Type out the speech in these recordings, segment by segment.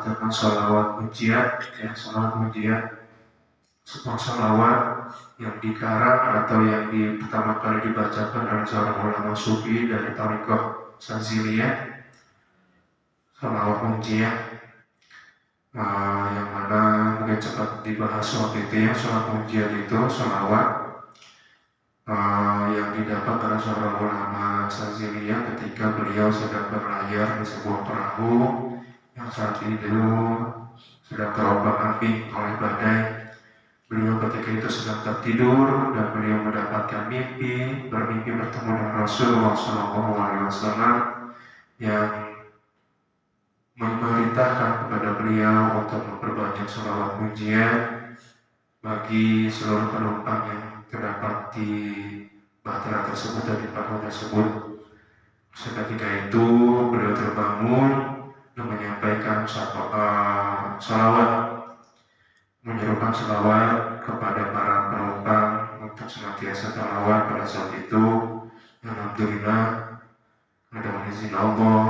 mengatakan sholawat pujian, ya sholawat pujian, sebuah sholawat yang dikarang atau yang pertama kali dibacakan oleh seorang ulama sufi dari Thariqah Saziliyah, sholawat pujian, yang mana mungkin cepat dibahas waktu itu ya. Sholawat pujian itu sholawat yang didapat oleh seorang ulama Saziliyah ketika beliau sedang berlayar di sebuah perahu yang saat itu sedang terombang-ambing oleh badai. Beliau ketika itu sedang tertidur dan beliau mendapatkan bermimpi bertemu dengan Rasulullah SAW yang memerintahkan kepada beliau untuk memperbanyak sholawat pujian bagi seluruh penumpang yang terdapat di bahtera tersebut dan di perahu tersebut. Seketika itu beliau terbangun dan menyampaikan sholawat, menyerukan sholawat kepada para penumpang untuk senantiasa salawat pada saat itu. Alhamdulillah, dengan izin Allah,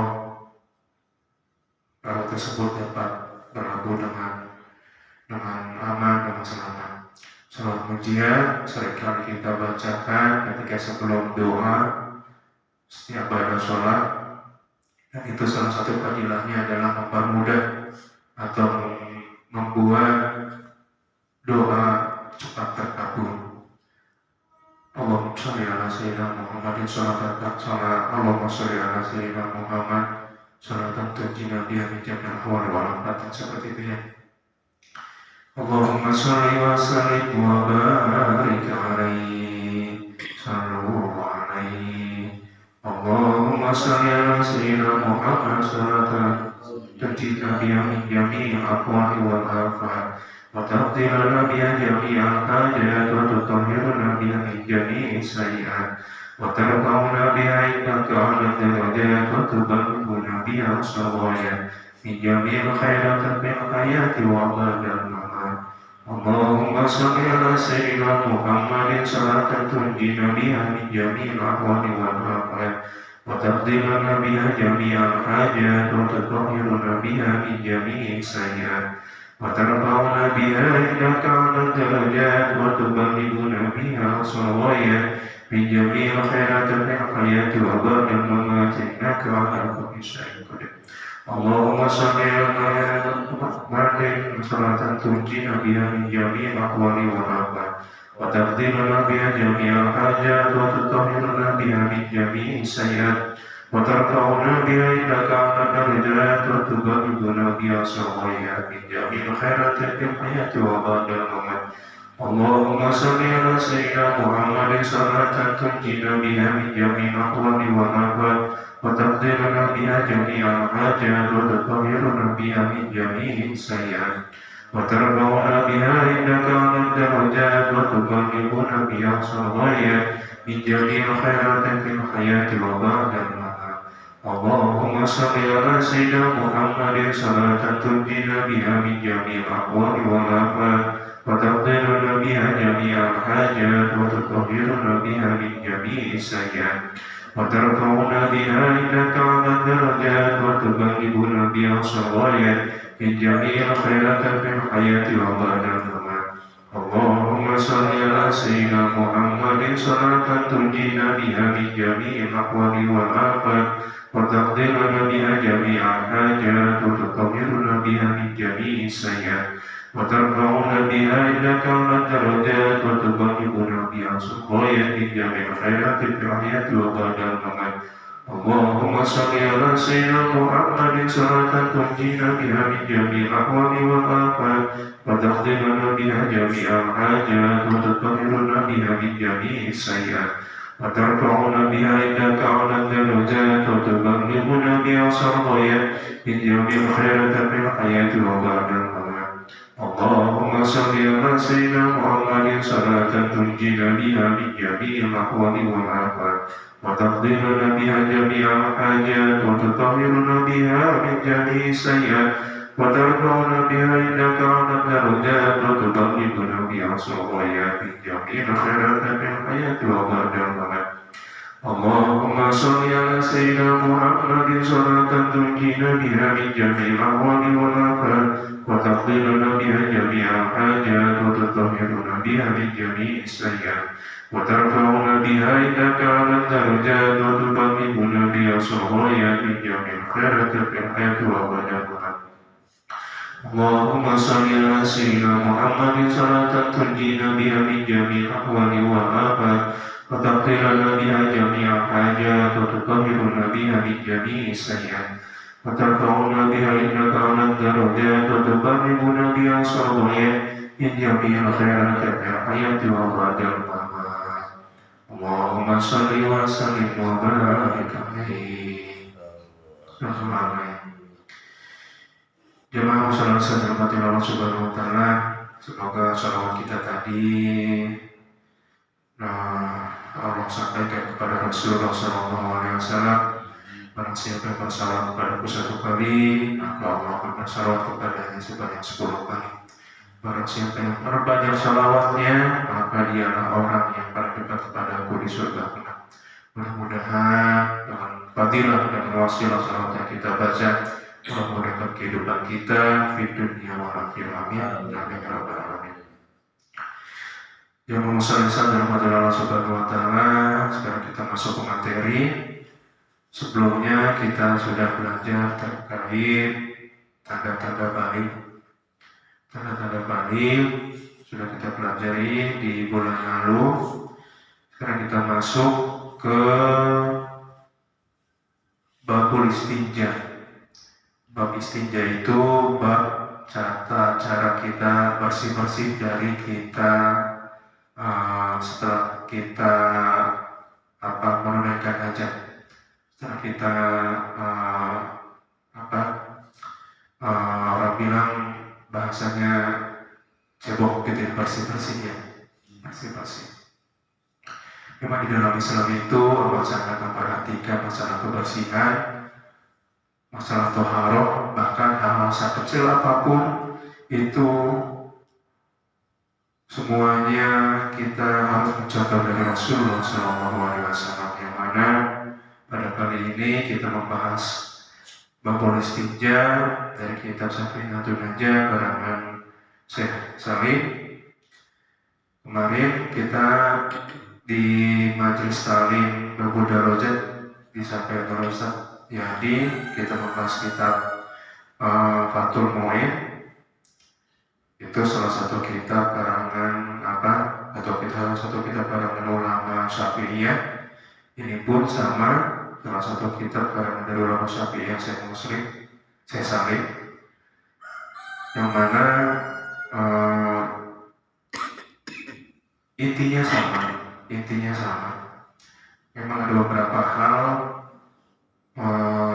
perahu tersebut dapat berlabuh dengan aman dan selamat. Sholawat pujian seringkali kita bacakan ketika sebelum doa setiap pada sholat, dan itu salah satu fadilahnya adalah mempermudah atau membuat doa cepat terkabul. Allahumma sholli ala sayyidina Muhammadin sholatan Allahumma sholli ala sayyidina Muhammad sholatan tunjina biha min jami'il ahwali wal afat, seperti itu ya. Allahumma sholli wa sallim wa barik alaihi sallu alaihi. Allahumma sholli ala sayyidina Muhammad sholatan tunjina biha min jami'il ahwali wal afat wa taqdirana biha jami'al hajat wa tutahhiruna biha min jami'is sayyi'at wa tarfa'una biha indaka 'ala darajat wa tuballighuna biha as-sawaya min jami'il khairat fil hayati wa ba'dal mamat. Allahumma sholli ala sayyidina Muhammadin sholatan tunjina biha min jami'il ahwali wal afat wa taqdirana biha jami'al hajat wa tutahhiruna biha min jami'is sayyi'at wa tarfa'una biha indaka 'ala darajat wa tuballighuna biha as-sawaya min jami'il khairat fil hayati wa ba'dal mamat innaka 'ala kulli syai'in qadir. Allahumma sholli ala Muhammadin sholatan tunjina biha min jami'il ahwali wal afat wa taqdiruna biha jami'al hajat wa tutahhiruna biha min jami'is sayyi'at wa tarfa'una biha indaka 'ala darajat wa tuballighuna biha as-sawaya min jami'il khairat fil hayati wa ba'dal mamat. Allahumma sholli ala sayyidina Muhammadin sholatan tunjina biha min jami'il ahwali wal afat wa taqdiruna biha jami'al hajat wa tutahhiruna biha min jami'is sayyi'at wa tarfa'una biha indaka 'ala darajat wa tuballighuna biha as-sawaya min jami'il khairat fil hayati wa ba'dal mamat. Allahumma sholli ala sayyidina Muhammadin sholatan tunjina biha min jami'il ahwali wal afat wa taqdiruna biha jami'al hajat wa tutahhiruna biha min jami'is sayyi'at wa tarfa'una biha indaka 'ala darajat wa tuballighuna biha as-sawaya min jami'il khairat fil hayati wa ba'dal mamat. Allahumma sholli ala sayyidina Muhammadin sholatan tunjina biha min jami'il ahwali wal afat wa taqdiruna biha jami'al hajat wa tutahhiruna biha min jami'is sayyi'at wa tarfa'una biha indaka 'ala darajat wa tuballighuna biha as-sawaya min jami'il khairat fil hayati wa ba'dal mamat. Allahumma sholli ala sayyidina Muhammadin sholatan tunjina biha min jami'il ahwali wal afat wa taqdiruna biha jami'al hajat wa tutahhiruna biha min jami'is sayyi'at wa tarfa'una biha indaka 'ala darajat wa tuballighuna biha as-sawaya min jami'il khairat fil hayati wa ba'dal mamat. Allahumma sholli ala sayyidina Muhammadin sholatan tunjina biha min jami'il ahwali wal afat wa taqdiruna biha jami'al hajat wa tutahhiruna biha min jami'is sayyi'at wa tarfa'una biha indaka 'ala darajat wa tuballighuna biha as-sawaya min jami'il khairat fil hayati wa ba'dal mamat. Allahumma sholli ala sayyidina Muhammadin sholatan tunjina biha min jami'il ahwali wal afat wa taqdi lana biha jami'al hajat wa tutahhiruna biha min jami'is sayyi'at wa tarfa'una biha indaka 'ala darajat wa tuballighuna biha suraya min jami'il khairat fil hayati wa ba'da. Allahumma sholli ala sayyidina Muhammadin sholatan tunjina biha min jami'il ahwali wal afat wa taqdi lana biha jami'al hajat wa tutahhiruna biha min jami'is sayyi'at wa tarfa'una biha indaka 'ala darajat wa tuballighuna biha suraya min jami'il khairat fil hayati wa ba'da. Allahumma sholli wa sallim wa barik alaihi. Jemaah muslimin yang dirahmati Allah Subhanahu wa taala, semoga shalawat kita tadi Allah sampaikan kepada Rasulullah SAW. Barang siapa yang bersalawat kepadaku 1 kali, maka Allah akan bersalawat kepadanya sebanyak 10 kali. Barang siapa yang memperbanyak salawatnya, maka dialah orang yang paling dekat kepadaku di surga kelak. Mudah-mudahan dengan fadilah dan wasilah salawat yang kita baca, mudah-mudahan kehidupan kita di dunia wal akhirah. Amin ya rabbal alamin. Yang memusahisan dalam Allah Subhanahu wa taala, sekarang kita masuk ke materi. Sebelumnya kita sudah belajar terkait tanda-tanda balik. Tanda-tanda balik sudah kita pelajari di bulan lalu. Sekarang kita masuk ke babul istinja. Bab istinja itu bab cara kita bersih-bersih dari kita setelah kita menunaikan hajat, setelah kita orang bilang bahasanya cebok gitu ya, bersih-bersih ya, bersih-bersih. Memang di dalam Islam itu Allah sangat memperhatikan masalah kebersihan, masalah toharoh, bahkan hal-hal sekecil apapun itu semuanya kita harus mencontoh dari Rasulullah SAW, yang mana pada kali ini kita membahas babul istinja dari kitab Safinatun Najah karangan Syekh Salim. Kemarin kita di majelis talim Babul Darajat disampaikan oleh Ustaz Yadi, kita membahas kitab Fathul Mu'in. Itu salah satu kitab karangan salah satu kitab karangan ulama Syafi'iyah. Ini pun sama, salah satu kitab karangan dari ulama Syafi'iyah Syekh Muslim, Syekh Salim, yang mana intinya sama. Memang ada beberapa hal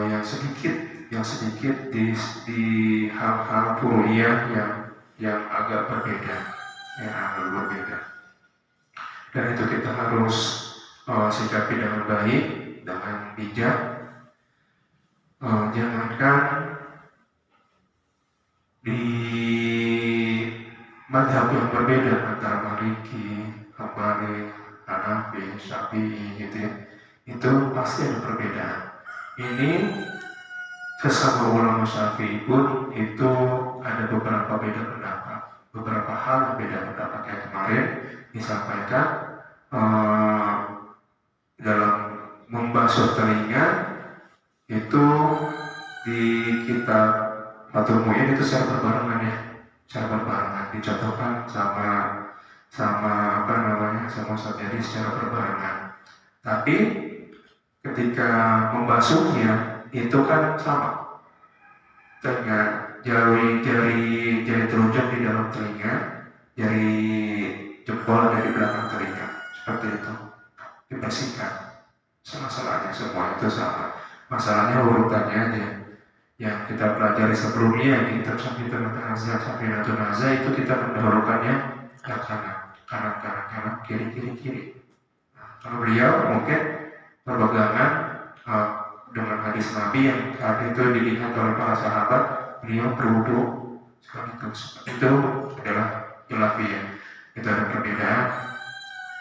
yang sedikit di hal-hal furu'iyah yang agak berbeda, dan itu kita harus sikapi dengan baik, dengan bijak. Jangankan di mazhab yang berbeda antara Maliki, Hambali, Hanafi, Syafi'i gitu ya, itu pasti ada perbedaan. Ini sesama ulama Syafi'i pun itu ada beberapa beda pendapat, beberapa hal yang beda pendapat. Kayak kemarin disampaikan dalam membasuh telinga itu di kitab Fathul Mu'in itu secara berbarengan dicontohkan sama Ustaz Jadi secara berbarengan. Tapi ketika membasuhnya itu kan sama, dengan jari telunjuk di dalam telinga, jari jempol dari belakang telinga, seperti itu dibersihkan. Masalahnya semua itu sama, masalahnya urutannya aja. Yang kita pelajari sebelumnya di kitab Safinatun Najah itu kita mendahulukannya ke kanan, kiri. Kalau beliau mungkin berpegangan dengan hadis Nabi yang saat itu dilihat oleh para sahabat, beliau berwudu sekaligus. Itu adalah khilafiyah. Itu ada perbedaan.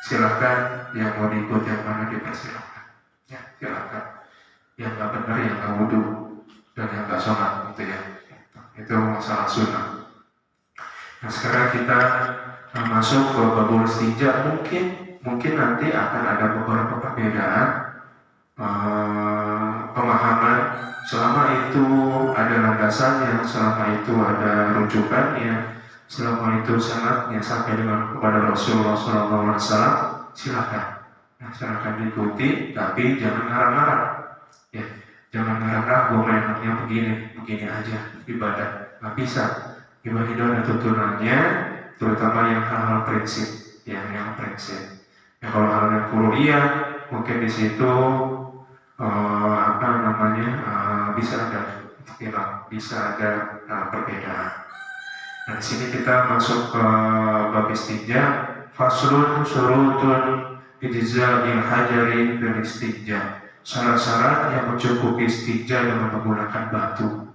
Silahkan yang mau diikut yang mana dipersilahkan. Ya, silakan. Yang nggak benar yang nggak wudhu dan yang nggak sholat gitu ya. Itu masalah sunnah. Nah sekarang kita masuk ke babul istinja. Mungkin nanti akan ada beberapa perbedaan pemahaman. Selama itu ada landasannya, selama itu ada rujukannya, selama itu sanadnya sampai dengan kepada Rasulullah SAW, silakan. Nah, silakan diikuti, tapi jangan ngarang-ngarang. Ya, jangan ngarang-ngarang. Gue enaknya begini aja ibadah. Nggak bisa. Ibadah itu ada tuntunannya, terutama yang hal-hal prinsip, yang prinsip. Ya kalau hal yang kuliah, mungkin di situ bisa ada ikhtilaf, bisa ada perbedaan. Nah di sini kita masuk ke bab istinja, faslun syurutun ijza'il hajari bil istinja. Syarat-syarat yang mencukupi istinja dengan menggunakan batu.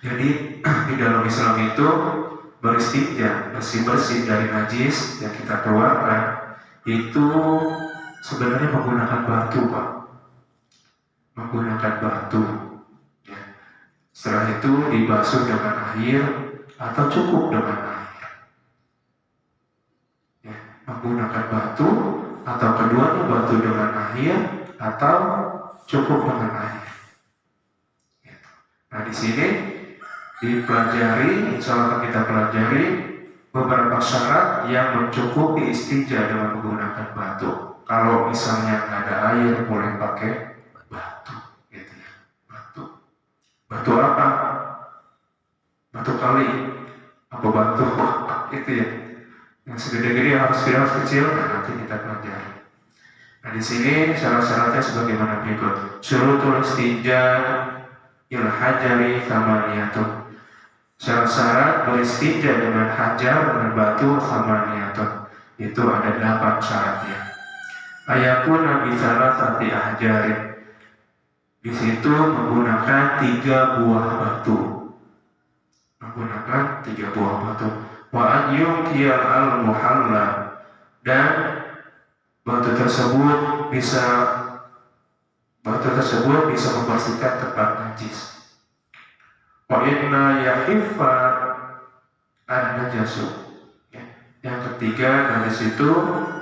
Jadi di dalam Islam itu beristinja, bersih-bersih dari najis yang kita keluarkan itu sebenarnya menggunakan batu, Pak. Menggunakan batu. Ya. Setelah itu dibasuh dengan air atau cukup dengan air. Ya. Menggunakan batu atau keduanya batu dengan air atau cukup dengan air. Gitu. Nah di sini dipelajari, insya Allah kita pelajari beberapa syarat yang mencukupi istinja dengan menggunakan batu. Kalau misalnya nggak ada air, boleh pakai batu, gitu ya. Batu apa? Batu kali, apa batu itu ya? Yang segede-gede harus kecil, nanti kita pelajari. Nah di sini syarat-syaratnya sebagaimana berikut. Syurutul istinja il hajari thamaniyatun. Syarat-syarat beristinja dengan hajar dengan batu thamaniyatun. Itu ada 8 syaratnya. Ayakuna bisalasati ahjarin. Di situ menggunakan 3 buah batu. Menggunakan 3 buah batu. Wa an yuqiyal al-muhalla, dan batu tersebut bisa membersihkan tempat najis. Wa inna yahiffa an-najasu. Yang ketiga, najis itu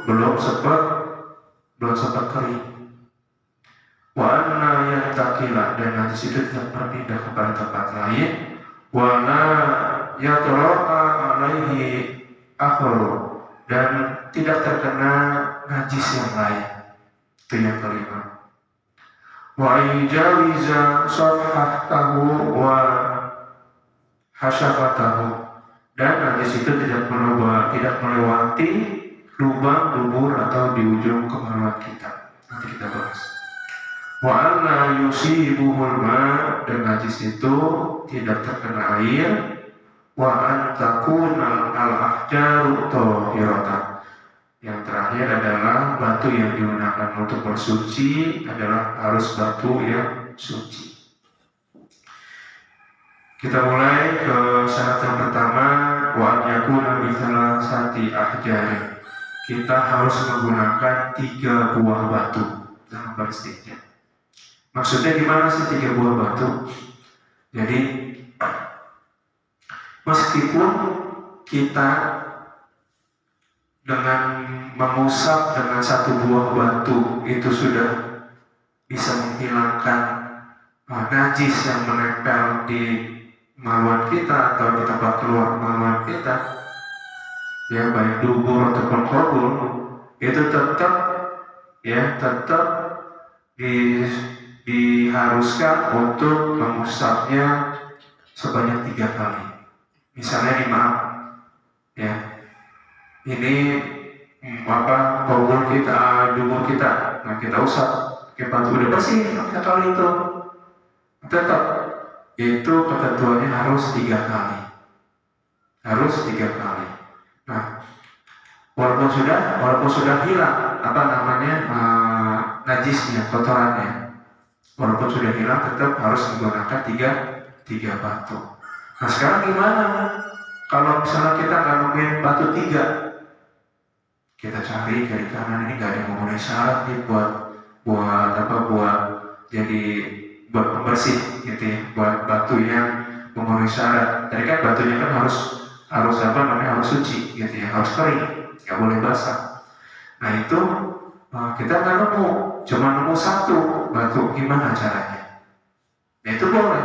belum sempat kering. Wa anna yantakila, dan najis itu tidak berpindah kepada tempat lain. Wa la yatra'a alaihi akhar, dan tidak terkena najis yang lain. Itu yang kelima. Wa ijawiza safhatahu wa hasyafatahu, dan najis itu tidak melewati lubang dubur atau di ujung kemaluan kita. Nanti kita bahas. Wa anna yusibuhul ma, dan najis itu tidak terkena air. Wa an takuna al-ahjaru tahiratan. Yang terakhir adalah batu yang digunakan untuk bersuci adalah harus batu yang suci. Kita mulai ke syarat yang pertama, wa an yakuna bisalasati ahjarin. Kita harus menggunakan 3 buah batu dalam beristinja. Maksudnya gimana sih 3 buah batu? Jadi meskipun kita dengan mengusap dengan 1 buah batu itu sudah bisa menghilangkan najis yang menempel di maluan kita atau di tempat keluar maluan kita, ya baik dubur ataupun kobul, itu tetap diharuskan untuk mengusapnya sebanyak 3 kali. Misalnya ya, ini kobul kita, dubur kita, nah kita usap pakai batu udah bersih 3 kali itu, tetap itu ketentuannya harus 3 kali, Nah, walaupun sudah hilang najisnya, kotorannya, walaupun sudah hilang tetap harus menggunakan 3 batu. Nah sekarang gimana kalau misalnya kita nggak nemuin batu 3? Kita cari kiri kanan, ini nggak ada memenuhi syarat nih buat buat apa, buat jadi buat pembersih gitu ya, buat batu yang memenuhi syarat. Tadi kan batunya kan harus apa namanya, harus suci gitu ya, harus kering, nggak boleh basah. Nah itu kita nggak nemu, cuma nemu satu batu, gimana caranya? Nah itu boleh.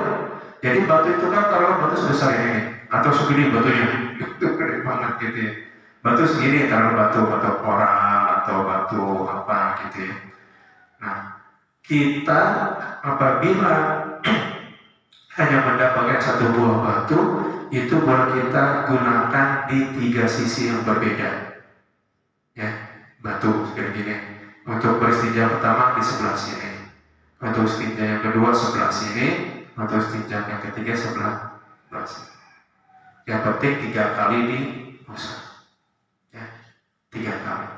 Jadi batu itu kan kalau batu sebesar ini atau segini batunya, itu gede banget gitu ya. Batu segini, taruh batu koral atau batu apa gitu ya. Nah kita apabila hanya mendapatkan satu buah batu, itu boleh kita gunakan di 3 sisi yang berbeda. Ya, batu seperti gini. Untuk beristinja pertama di sebelah sini, untuk istinja yang kedua sebelah sini, untuk istinja yang ketiga sebelah sini. Yang penting 3 kali diusap. Ya, 3 kali.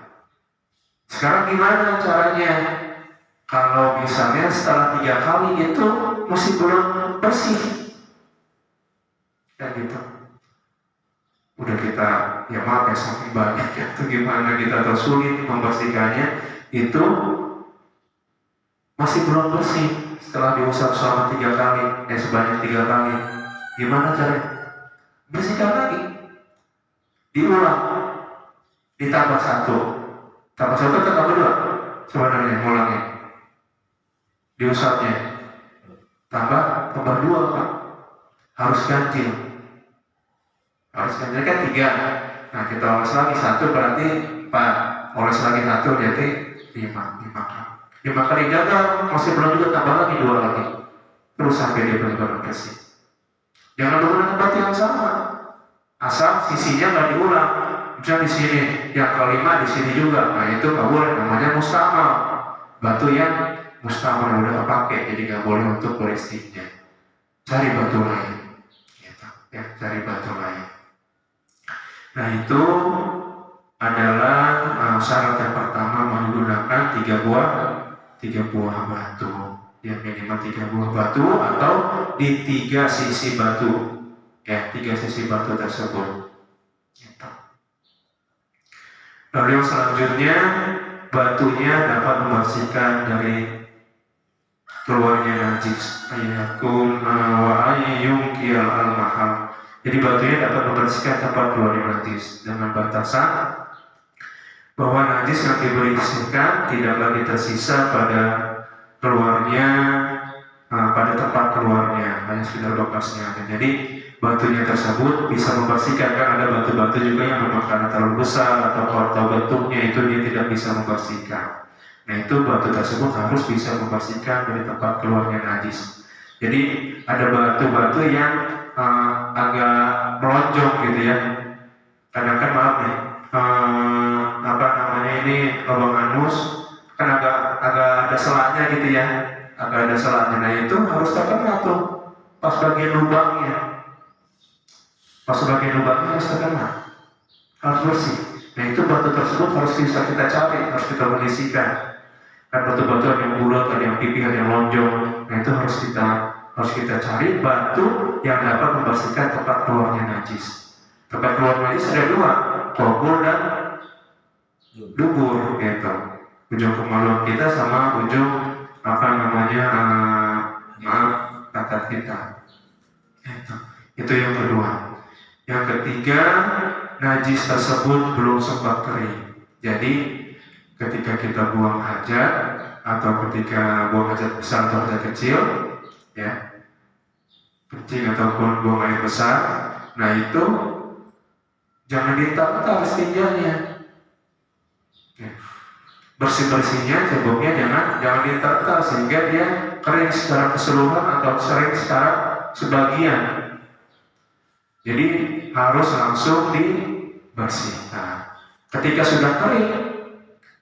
Sekarang gimana caranya? Kalau misalnya setelah 3 kali itu masih belum bersih, dan gitu. Udah kita, ya maaf ya, saking banyak ya, itu gimana kita tersulit membersihkannya, itu masih belum bersih setelah diusap selama 3 kali, sebanyak 3 kali. Gimana caranya? Bersihkan lagi, diulang, ditambah 1, tambah 1 atau tambah 2 sebenarnya, ngulangnya, diusapnya, tambah 2 Pak, harus ganjil. Harus ganjil kan 3. Nah kita oles lagi 1 berarti 4, oles lagi 1 jadi 5 kali gagal, masih belum juga, tambah lagi 2 lagi, terus sampai dia benar-benar bersih. Jangan menggunakan batu yang sama, asal sisinya nggak diulang. Misalnya di sini yang kelima, di sini juga, nah itu nggak boleh, namanya mustamal, batu yang mustamal udah kepake, jadi nggak boleh untuk beristinja. Cari batu lain, gitu. Ya, cari batu lain. Nah itu adalah syarat yang pertama, menggunakan 3 buah batu, yang minimal 3 buah batu atau di 3 sisi batu, ya 3 sisi batu tersebut. Gitu. Lalu yang selanjutnya, batunya dapat membersihkan dari keluarnya najis. Ayakun wa ayyungkiyal al-mahal. Jadi batunya dapat membersihkan tempat keluarnya najis dengan batasan bahwa najis yang dibersihkan tidak lagi tersisa pada keluarnya, pada tempat keluarnya, hanya sekedar bekasnya. Jadi batunya tersebut bisa membersihkan, kan ada batu-batu juga yang memang karena terlalu besar atau bentuknya itu dia tidak bisa membersihkan. Nah itu batu tersebut harus bisa membersihkan dari tempat keluarnya najis. Jadi ada batu-batu yang agak melonjong gitu ya. Kadang kan maaf nih, apa namanya ini, lubang anus kan agak ada selanya gitu ya, agak ada selanya. Nah itu harus terkena tuh pas bagian lubangnya, harus terkena, harus bersih. Nah itu batu tersebut harus bisa kita cari, harus kita kondisikan. Kan batu-batu ada yang bulat, ada yang pipih, ada yang lonjong. Nah itu harus kita cari batu yang dapat membersihkan tempat keluarnya najis. Tempat keluar najis ada 2, tobur dan dubur, gitu. Ujung kemaluan kita sama ujung apa namanya, akad kita. Itu yang kedua. Yang ketiga, najis tersebut belum sempat kering. Jadi ketika kita buang hajat atau ketika buang hajat besar atau hajat kecil, ya, kencing ataupun buang air besar, nah itu jangan ditata istinjanya. Bersih-bersihnya ceboknya jangan ditata sehingga dia kering secara keseluruhan atau sering secara sebagian. Jadi harus langsung dibersihkan. Ketika sudah kering,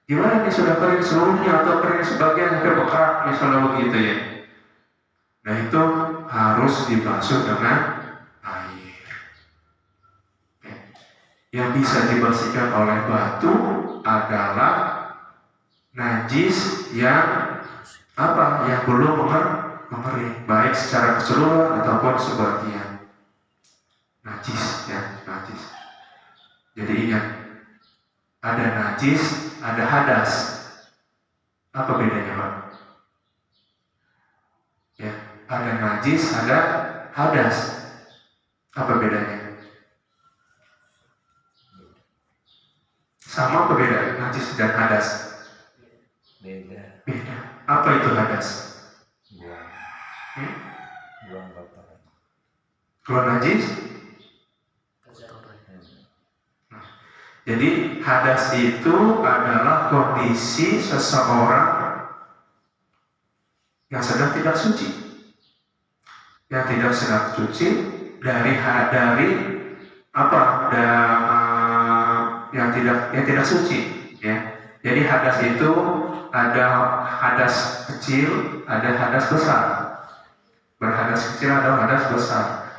gimana nih, sudah kering seluruhnya atau kering sebagian sampai bekerak misalnya begitu ya. Nah itu harus dibasuh dengan air. Yang bisa dibersihkan oleh batu adalah najis yang yang belum mengering, baik secara keseluruhan ataupun sebagian. Najis. Jadi ingat, ada najis, ada hadas. Apa bedanya, Pak? Ya, ada najis, ada hadas. Apa bedanya? Sama apa beda najis dan hadas? Beda. Beda. Apa itu hadas? Buang kotoran. Kalau najis? Jadi hadas itu adalah kondisi seseorang yang sedang tidak suci, dari apa? Yang tidak suci, ya. Jadi hadas itu ada hadas kecil, ada hadas besar. Berhadas kecil ada hadas besar.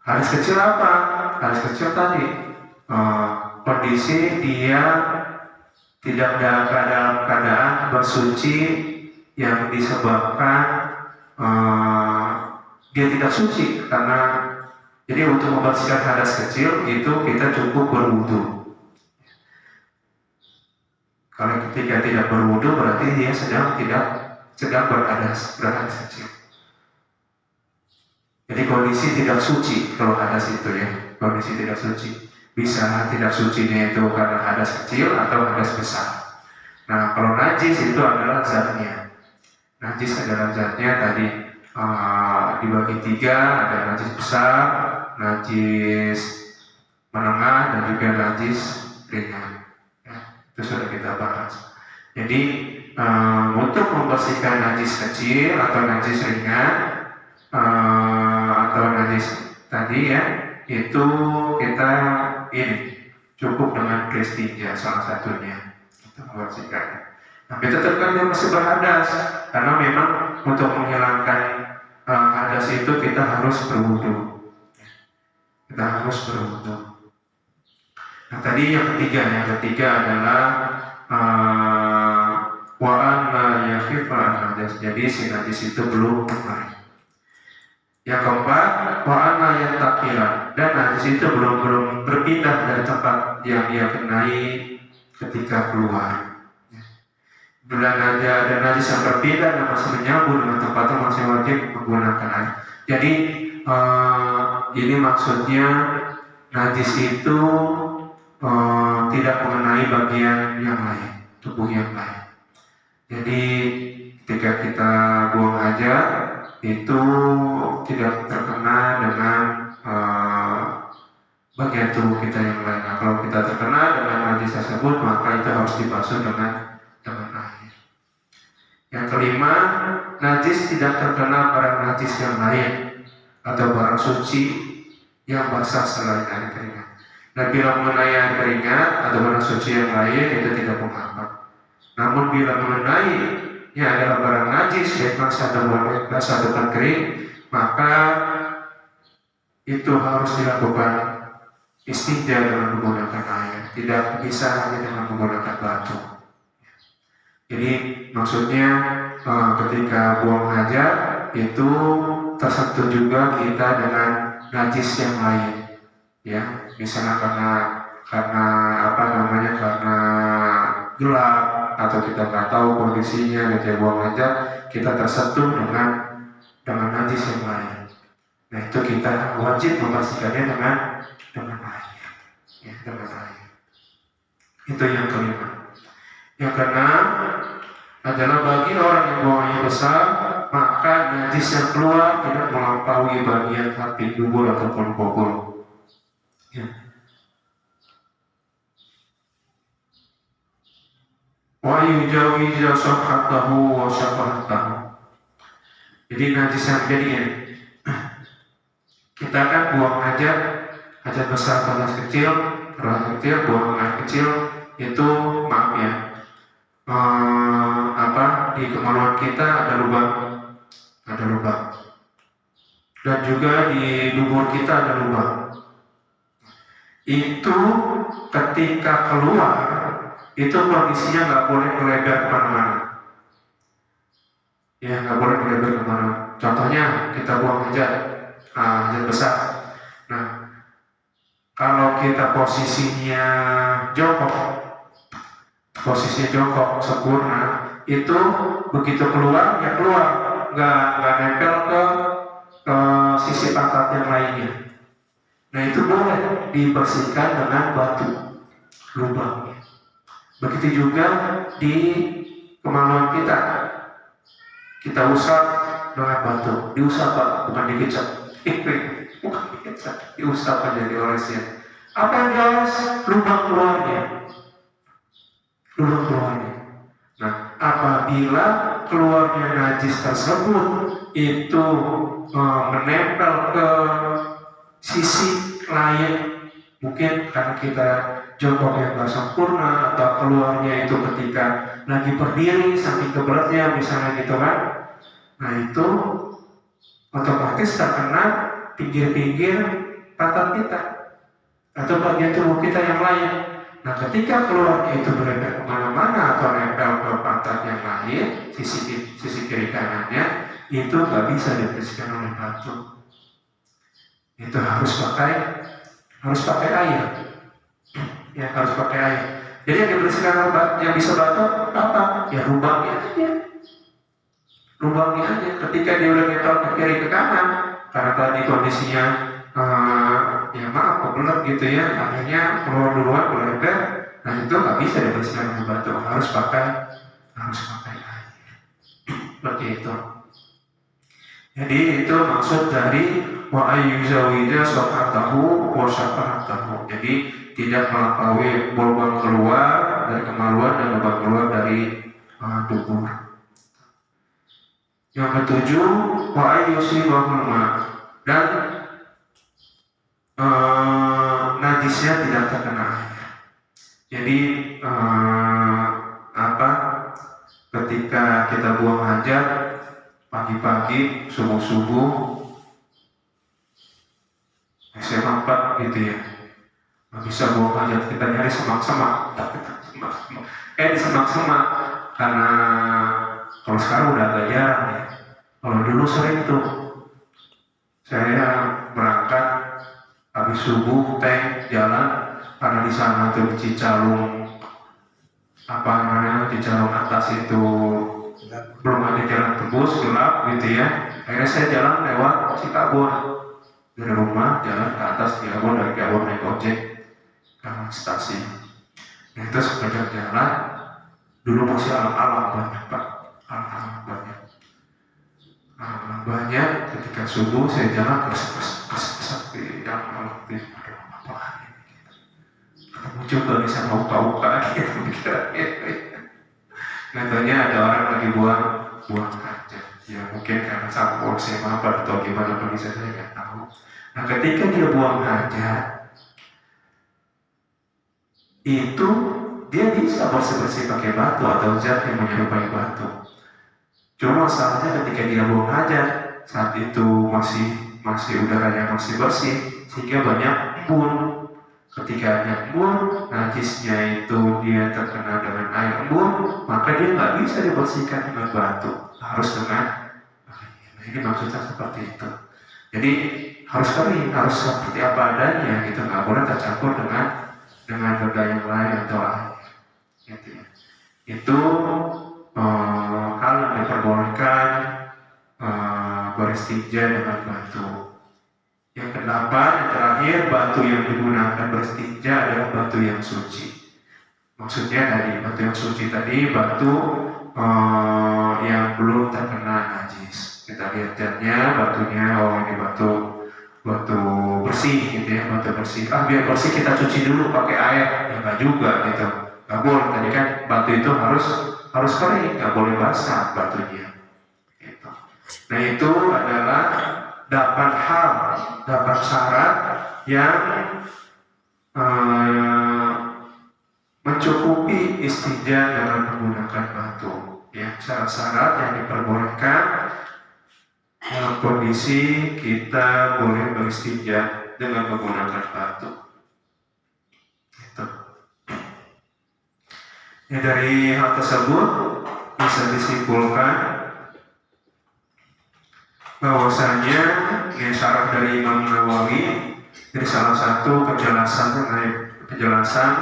Hadas kecil apa? Hadas kecil tadi kondisi dia tidak dalam keadaan bersuci yang disebabkan dia tidak suci, karena jadi untuk membersihkan hadas kecil itu kita cukup berwudu. Kalau ketika tidak berwudu berarti dia sedang berhadas kecil. Jadi kondisi tidak suci kalau hadas itu, ya, kondisi tidak suci. Bisa tidak sucinya itu karena hadas kecil atau hadas besar. Nah, kalau najis itu adalah zatnya. Najis adalah zatnya tadi dibagi 3, ada najis besar, najis menengah, dan juga najis ringan. Ya, itu sudah kita bahas. Jadi untuk membersihkan najis kecil atau najis ringan atau najis tadi, ya, itu kita cukup dengan prestinja salah satunya itu membersihkannya. Tapi tetap kan dia masih berhadas, karena memang untuk menghilangkan hadas itu kita harus berwudu. Nah, tadi yang ketiga adalah wa anna yakhifa an-najas. Jadi si najis itu belum naik. Yang keempat, wa anna yattaqila, dan najis itu belum berpindah dari tempat yang dia kenai ketika keluar. Bila ada najis yang berpindah dan masih menyambung dengan tempatnya, masih wajib menggunakan air. Jadi ini maksudnya najis itu tidak mengenai bagian yang lain, tubuh yang lain. Jadi ketika kita buang aja itu tidak terkena dengan bagian tubuh kita yang lain. Nah, kalau kita terkena dengan najis tersebut, maka itu harus dibasuh dengan air. Yang kelima, najis tidak terkena barang najis yang lain atau barang suci yang basah selain air keringat. Dan bila mengenai air keringat atau barang suci yang lain itu tidak mengapa. Namun bila mengenai adalah barang najis, baik basah ataupun kering, maka itu harus dilakukan istinja dengan menggunakan air. Tidak bisa hanya dengan menggunakan batu. Jadi maksudnya ketika buang hajat itu tersentuh juga kita dengan najis yang lain, ya, misalnya karena karena gelap atau kita nggak tahu kondisinya, ketika buang hajat kita tersentuh dengan najis yang lain. Nah, itu kita wajib membersihkannya dengan air, ya, dengan air. Itu yang kelima. Yang keenam adalah bagi orang yang buangnya besar, maka najis yang keluar tidak melampaui bagian hati, dubur ataupun bobol. Ya. Wa yujawiza safhatahu wa syafahatahu. Jadi najis yang jadi ini, kita kan buang hajat besar atau hajat kecil, buang air kecil itu, maaf ya, di kemaluan kita ada lubang, dan juga di dubur kita ada lubang. Itu ketika keluar itu kondisinya nggak boleh melebar kemana-mana, ya, nggak boleh melebar kemana. Contohnya kita buang hajat besar. Nah, kalau kita posisinya jongkok sempurna, itu begitu keluar ya keluar, nggak nempel ke sisi pantat yang lainnya. Nah itu boleh dibersihkan dengan batu lubangnya. Begitu juga di kemaluan kita usap dengan batu, diusap Pak, bukan dikecap. Bukan dikecap, diusap aja, diolesnya. Apa yang dioles? Lubang keluarnya. Nah, apabila keluarnya najis tersebut itu menempel ke sisi lain, mungkin karena kita jongkok yang nggak sempurna atau keluarnya itu ketika lagi berdiri saking keberatnya misalnya gitu kan, nah itu otomatis terkena pinggir-pinggir pantat kita atau bagian tubuh kita yang lain. Nah ketika keluarnya itu berada kemana-mana atau nempel ke pantat yang lain, sisi kiri kanannya itu nggak bisa dibersihkan oleh batu. Itu harus pakai air. Ya harus pakai air. Jadi yang dibersihkan yang bisa batu apa? Ya lubangnya aja. Ketika dia udah nempel ke kiri ke kanan, karena tadi kondisinya ya maaf kebelet gitu ya, akhirnya keluar duluan melebar. Nah itu nggak bisa dibersihkan oleh batu, harus pakai air. Seperti itu. Jadi itu maksud dari wa ayyuzawija sofatahu wa syafatahu. Jadi tidak melampaui lubang keluar dari kemaluan dan lubang keluar dari dubur. Yang ketujuh, wa ayyusibahul ma, dan najisnya tidak terkena air. Jadi ketika kita buang hajat pagi-pagi, subuh-subuh, SMA 4 gitu ya, nggak bisa buang hajat, kita nyari semak-semak di semak-semak, karena kalau sekarang udah agak jarang ya. Kalau dulu sering tuh, saya berangkat habis subuh jalan, karena di sana tuh di Cicalung Cicalung atas itu belum ada jalan tembus, gelap gitu ya. Akhirnya saya jalan lewat Cikabon, dari rumah jalan ke atas Cikabon, dari Cikabon naik ojek ke stasiun. Nah itu sepanjang jalan dulu masih alam-alam banyak Pak, alam-alam banyak. Ketika subuh saya jalan kesek di dalam alam itu, aduh apaan ini? Ketemu juga nih sama uka-uka gitu pikirannya. Katanya ada orang lagi buang hajat, ya mungkin karena sampul SMA atau gimana bagi saya nggak tahu. Nah ketika dia buang hajat itu dia bisa bersih-bersih pakai batu atau zat yang menyerupai batu. Cuma masalahnya ketika dia buang hajat saat itu masih udaranya masih bersih sehingga banyak embun. Ketika embun, najisnya itu dia terkena dengan air embun, maka dia nggak bisa dibersihkan dengan batu, harus dengan air. Nah, ini maksudnya seperti itu. Jadi harus kering, harus seperti apa adanya, gitu, nggak boleh tercampur dengan benda yang lain atau air. Gitu ya. Itu hal yang diperbolehkan beristinja dengan batu. Yang kedelapan, yang terakhir, batu yang digunakan beristinja adalah batu yang suci. Maksudnya tadi batu yang suci tadi batu yang belum terkena najis. Kita lihat catnya, batunya, ini batu bersih gitu ya, batu bersih. Biar bersih kita cuci dulu pakai air, ya nggak juga gitu. Nggak boleh, tadi kan batu itu harus kering, nggak boleh basah batunya. Gitu. Nah itu adalah 8 syarat yang mencukupi istinja dengan menggunakan batu. Ya, syarat-syarat yang diperbolehkan dalam kondisi kita boleh beristinja dengan menggunakan batu. Gitu. Ya, dari hal tersebut bisa disimpulkan bahwasanya syarah dari Imam Nawawi dari salah satu penjelasan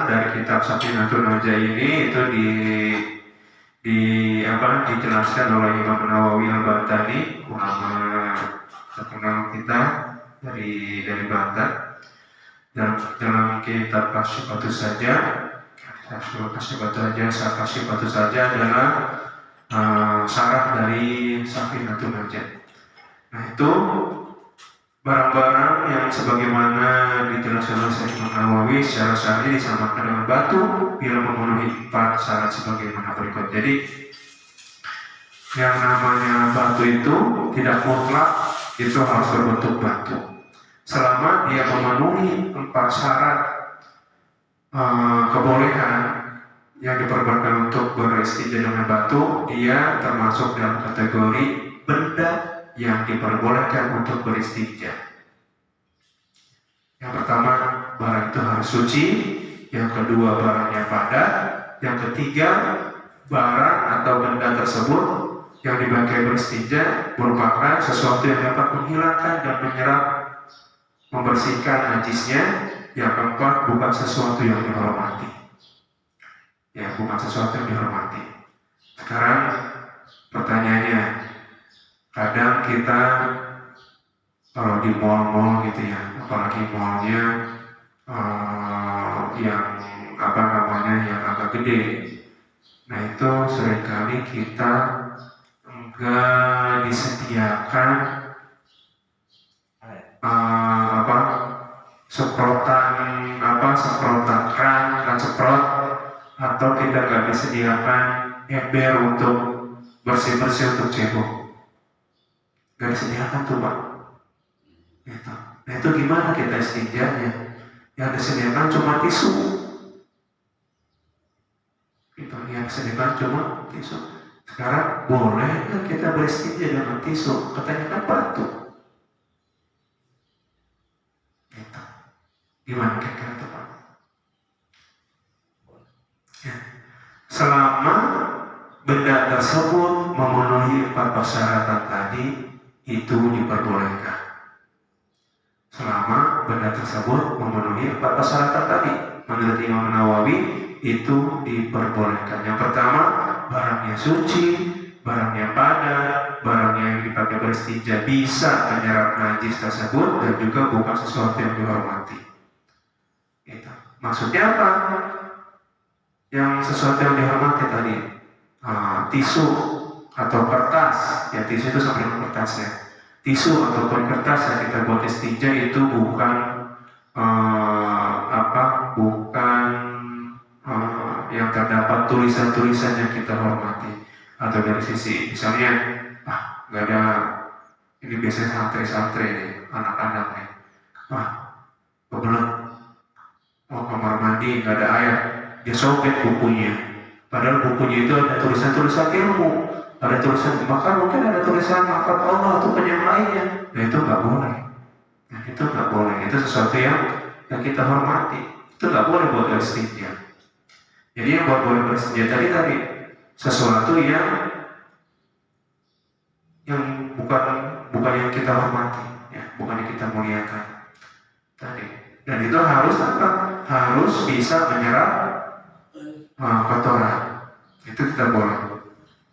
dari kitab Safinatun Najah ini itu dijelaskan oleh Imam Nawawi Al-Bantani, ulama terkenal kita dari Banten, dalam kitab Kasyifatus Saja. Kasyifatus Saja adalah syarah dari Safinatul Najah. Nah, itu barang-barang yang sebagaimana dijelaskan oleh Imam Nawawi secara syar'i disamakan dengan batu bila memenuhi 4 syarat sebagaimana berikut. Jadi yang namanya batu itu tidak mutlak itu harus berbentuk batu. Selama dia memenuhi 4 syarat kebolehan yang diperbolehkan untuk beristinja dengan batu, dia termasuk dalam kategori benda yang diperbolehkan untuk beristinja. Yang pertama, barang itu harus suci. Yang kedua, barangnya padat. Yang ketiga, barang atau benda tersebut yang dipakai beristinja merupakan sesuatu yang dapat menghilangkan dan menyerap, membersihkan najisnya. Yang keempat, bukan sesuatu yang dihormati. Bukan sesuatu yang dihormati. Sekarang pertanyaannya, kadang kita kalau di mall-mall gitu ya, apalagi mallnya yang yang agak gede. Nah, itu seringkali kita enggak disediakan semprotan keran semprot, atau kita nggak disediakan ember untuk bersih-bersih untuk cebok. Nggak disediakan tuh, Pak. Gitu. Nah, itu gimana kita istinjanya? Yang disediakan cuma tisu. Gitu. Yang disediakan cuma tisu. Sekarang boleh nggak kita beristinja dengan tisu? Katanya kan batu. Gitu. Gimana kira-kira itu, Pak? Ya. Selama benda tersebut memenuhi 4 persyaratan tadi, itu diperbolehkan. Selama benda tersebut memenuhi 4 persyaratan tadi, menurut Imam Nawawi itu diperbolehkan. Yang pertama, barangnya suci, barangnya padat, barangnya yang dipakai beristinja bisa menyerap najis tersebut, dan juga bukan sesuatu yang dihormati. Gitu. Maksudnya apa? Yang sesuatu yang dihormati tadi, tisu atau kertas, ya tisu itu sama dengan kertas ya. Tisu ataupun kertas yang kita buat istinja itu bukan yang terdapat tulisan-tulisan yang kita hormati. Atau dari sisi misalnya, nggak ada, ini biasanya santri-santri nih, anak-anak nih, kebelet mau kamar mandi nggak ada air, dia sobek bukunya. Padahal bukunya itu ada tulisan-tulisan ilmu, ada tulisan, bahkan mungkin ada tulisan lafaz Allah atau yang lainnya. Nah, itu nggak boleh. Nah, itu nggak boleh. Itu sesuatu yang kita hormati. Itu nggak boleh buat beristinja. Jadi yang boleh beristinja tadi sesuatu yang bukan yang kita hormati, ya, bukan yang kita muliakan tadi. Dan itu harus apa? Harus bisa menyerap kotoran. Itu tidak boleh.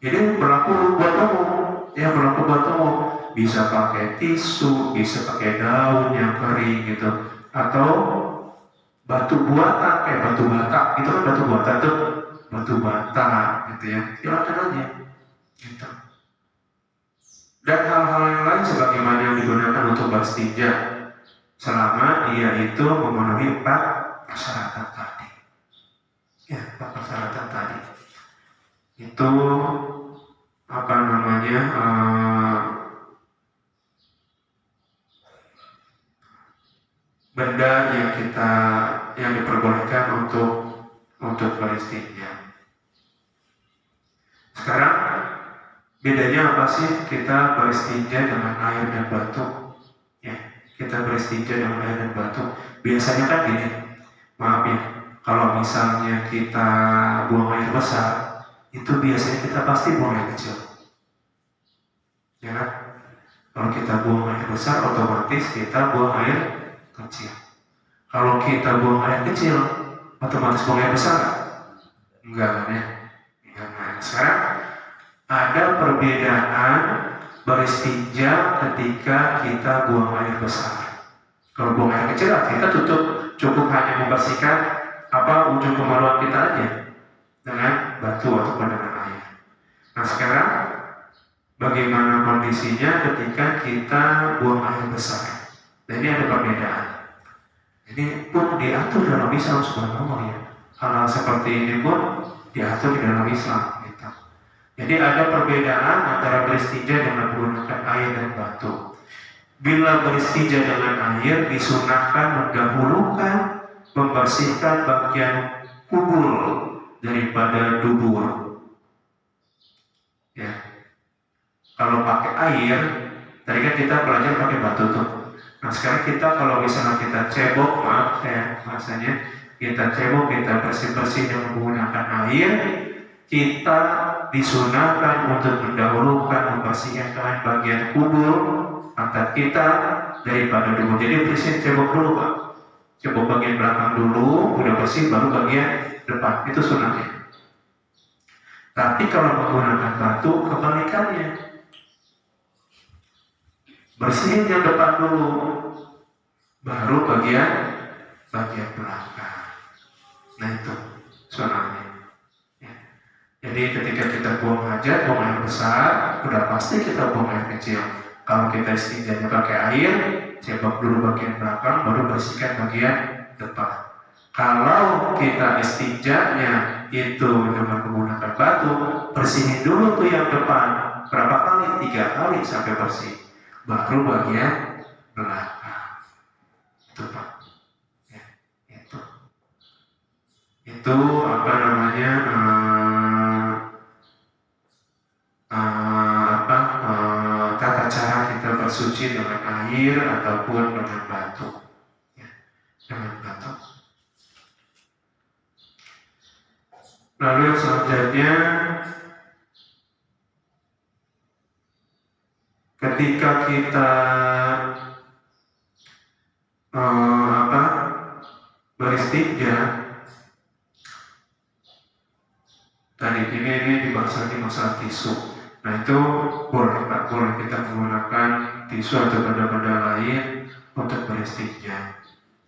Ini berlaku buat umum, berlaku buat umum. Bisa pakai tisu, bisa pakai daun yang kering gitu, atau batu buatan kayak batu bata. Itu kan batu buatan tuh, batu bata gitu ya. Silakan aja. Gitu. Dan hal-hal yang lain sebagaimana yang digunakan untuk beristinja, selama dia itu memenuhi 4 persyaratan tadi. Ya, 4 persyaratan tadi. Itu benda yang diperbolehkan untuk beristinja. Sekarang bedanya apa sih kita beristinja dengan air dan batu? Ya, kita beristinja dengan air dan batu. Biasanya kan gini, maaf ya, kalau misalnya kita buang air besar, itu biasanya kita pasti buang air kecil. Ya kan? Kalau kita buang air besar, otomatis kita buang air kecil. Kalau kita buang air kecil, otomatis buang air besar? Enggak kan ya? Enggak kan? Sekarang ada perbedaan beristinja ketika kita buang air besar. Kalau buang air kecil kita cukup hanya membersihkan ujung kemaluan kita aja dengan batu ataupun dengan air. Nah sekarang bagaimana kondisinya ketika kita buang air besar? Nah ini ada perbedaan. Ini pun diatur dalam Islam subhanallah ya. Hal-hal seperti ini pun diatur di dalam Islam. Gitu. Jadi ada perbedaan antara beristinja dengan menggunakan air dan batu. Bila beristinja dengan air disunahkan mendahulukan membersihkan bagian kubul daripada dubur. Ya. Kalau pakai air, tadi kan kita belajar pakai batu tuh. Nah sekarang kita kalau misalnya kita cebok, maaf ya bahasanya, kita cebok, kita bersih-bersih dengan menggunakan air, kita disunahkan untuk mendahulukan membersihkan bagian kubur pantat kita daripada dubur. Jadi bersih cebok dulu Pak. Cebok bagian belakang dulu, udah bersih baru bagian depan. Itu sunahnya. Tapi kalau menggunakan batu kebalikannya. Bersihin yang depan dulu, baru bagian belakang. Nah itu sunahnya. Ya. Jadi ketika kita buang hajat, buang air besar, udah pasti kita buang air kecil. Kalau kita istinjanya pakai air, cebok dulu bagian belakang, baru bersihkan bagian depan. Kalau kita istinjanya itu dengan menggunakan batu, bersihin dulu tuh yang depan. Berapa kali? 3 kali sampai bersih. Baru bagian belakang. Itu Pak. Ya, itu apa namanya tata cara kita bersuci dengan air ataupun dengan batu. Ya, dengan batu. Lalu yang selanjutnya, ketika kita beristinja, tadi ini dibahas di masalah tisu. Nah itu boleh kita menggunakan tisu atau benda-benda lain untuk beristinja,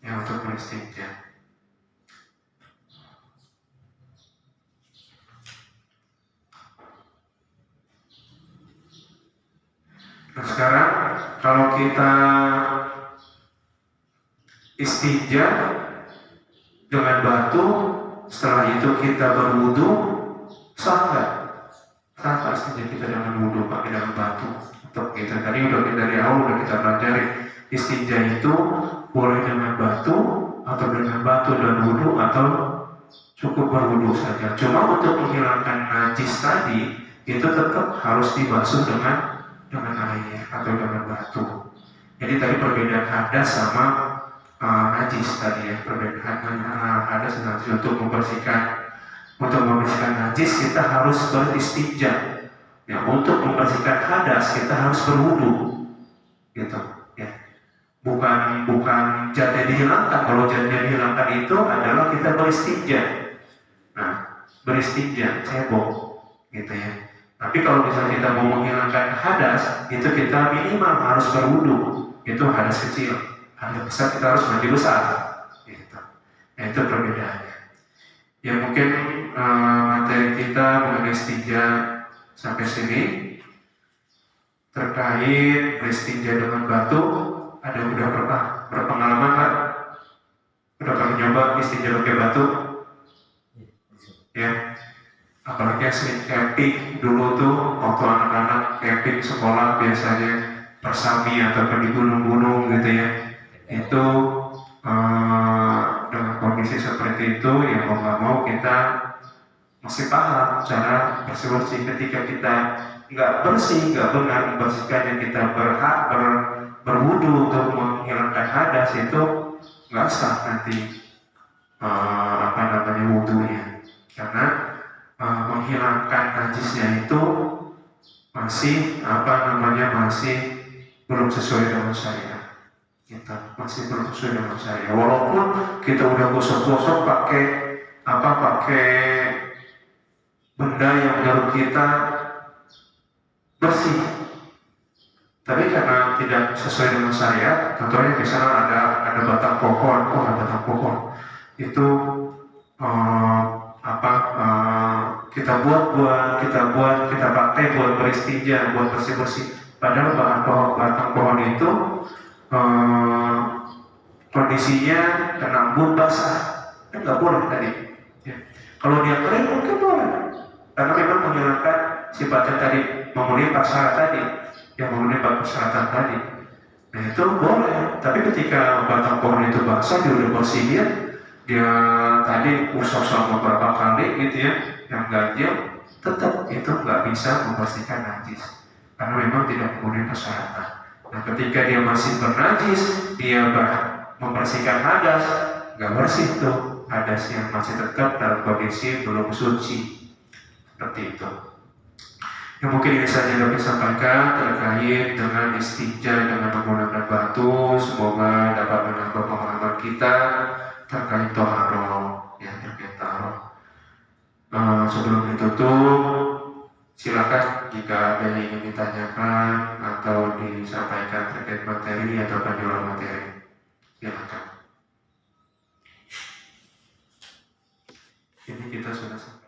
untuk beristinja. Nah sekarang kalau kita istinja dengan batu, setelah itu kita berwudu, sah nggak? Sah nggak istinja kita dengan wudu pakai dengan batu? Atau kita tadi dari awal udah kita pelajari, istinja itu boleh dengan batu atau dengan batu dan wudu atau cukup berwudu saja. Cuma untuk menghilangkan najis tadi itu tetap harus dibasuh dengan air atau dengan batu. Jadi tadi perbedaan hadas sama najis tadi ya, perbedaan hadas dan najis. Untuk membersihkan najis kita harus beristinja. Ya, untuk membersihkan hadas kita harus berwudu. Gitu ya. Bukan jatnya dihilangkan. Kalau jatnya dihilangkan itu adalah kita beristinja. Nah, beristinja, cebok gitu ya. Tapi kalau misalnya kita mau menghilangkan hadas, itu kita minimal harus berwudu. Itu hadas kecil. Hadas besar kita harus mandi besar. Gitu. Nah, itu perbedaannya. Ya mungkin materi kita mengenai istinja sampai sini. Terkait beristinja dengan batu, ada udah berpengalaman Pak? Udah pernah nyoba istinja pakai batu? Ya. Apalagi sering camping dulu tuh, waktu anak-anak camping sekolah biasanya bersami atau di gunung-gunung gitu ya. Itu dengan kondisi seperti itu ya mau nggak mau kita mesti paham cara bersih-bersih. Ketika kita nggak benar membersihkan, yang kita berwudu untuk menghilangkan hadas, itu nggak sah nanti wudunya, karena menghilangkan najisnya itu masih belum sesuai dengan syariat. Kita masih belum sesuai dengan syariat. Walaupun kita udah gosok-gosok pakai benda yang menurut kita bersih, tapi karena tidak sesuai dengan syariat. Contohnya misalnya ada batang pohon, ada batang pohon itu kita pakai buat beristinja, buat bersih-bersih. Padahal batang pohon itu kondisinya kena embun basah, kan nggak boleh tadi. Ya. Kalau dia kering mungkin boleh, karena memang menghilangkan sifatnya tadi, memenuhi persyarat tadi, yang memenuhi persyaratan tadi. Nah itu boleh. Tapi ketika batang pohon itu basah, dia udah bersihin, dia tadi usap beberapa kali gitu ya, yang ganjil, tetap itu nggak bisa membersihkan najis, karena memang tidak memenuhi persyaratan. Nah ketika dia masih bernajis, dia membersihkan hadas, nggak bersih tuh hadas yang masih tetap dalam kondisi belum suci, seperti itu. Yang mungkin ini saja kami sampaikan terkait dengan istinja dengan menggunakan batu. Semoga dapat menambah pengalaman kita terkait toharoh, ya, terkait toharoh. Sebelum ditutup, silakan jika ada yang ingin ditanyakan atau disampaikan terkait materi atau di luar materi, silakan. Ini kita sudah sampai.